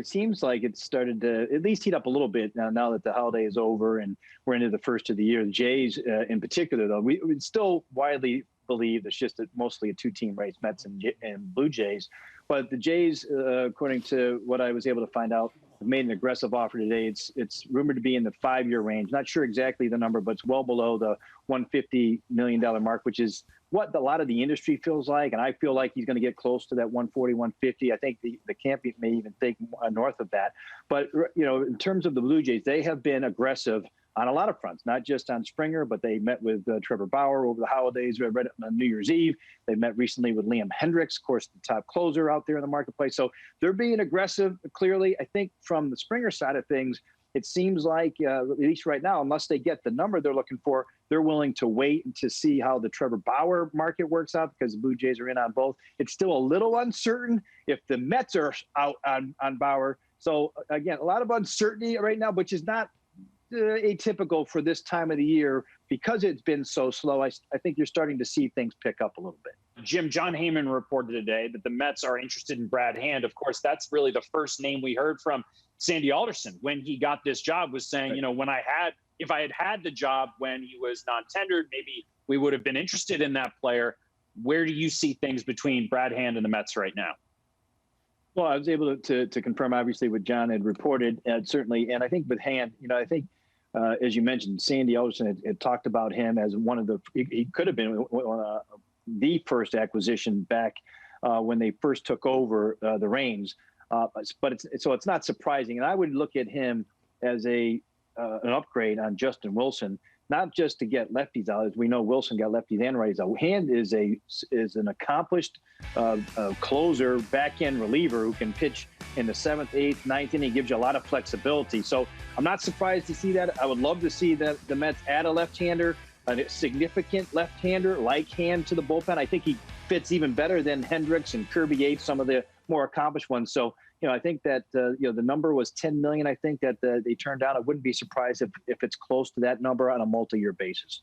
it seems like it's started to at least heat up a little bit now that the holiday is over and we're into the first of the year. The Jays, in particular, though, we still widely believe it's just mostly a two-team race, Mets and Blue Jays. But the Jays, according to what I was able to find out, have made an aggressive offer today. It's rumored to be in the 5-year range. Not sure exactly the number, but it's well below the $150 million mark, which is what a lot of the industry feels like. And I feel like he's going to get close to that 140, 150. I think the camp may even think north of that. But, in terms of the Blue Jays, they have been aggressive on a lot of fronts, not just on Springer, but they met with Trevor Bauer over the holidays, right on New Year's Eve. They met recently with Liam Hendriks, of course, the top closer out there in the marketplace. So they're being aggressive, clearly. I think from the Springer side of things, it seems like, at least right now, unless they get the number they're looking for, they're willing to wait to see how the Trevor Bauer market works out because the Blue Jays are in on both. It's still a little uncertain if the Mets are out on Bauer. So, again, a lot of uncertainty right now, which is not atypical for this time of the year because it's been so slow. I think you're starting to see things pick up a little bit. Jim, John Heyman reported today that the Mets are interested in Brad Hand. Of course, that's really the first name we heard from Sandy Alderson when he got this job, was saying, if I had had the job when he was non-tendered, maybe we would have been interested in that player. Where do you see things between Brad Hand and the Mets right now? Well, I was able to confirm, obviously, what John had reported, certainly. And I think with Hand, as you mentioned, Sandy Alderson had talked about him as one of he could have been the first acquisition back when they first took over the reins. But it's not surprising. And I would look at him as an upgrade on Justin Wilson, not just to get lefties out. As we know, Wilson got lefties and righties out. Hand is an accomplished closer, back-end reliever who can pitch in the 7th, 8th, 9th inning. He gives you a lot of flexibility. So I'm not surprised to see that. I would love to see that the Mets add a left-hander, a significant left-hander like Hand to the bullpen. I think he fits even better than Hendricks and Kirby Yates, some of the more accomplished ones. So, I think that, the number was $10 million, I think, that they turned down. I wouldn't be surprised if it's close to that number on a multi-year basis.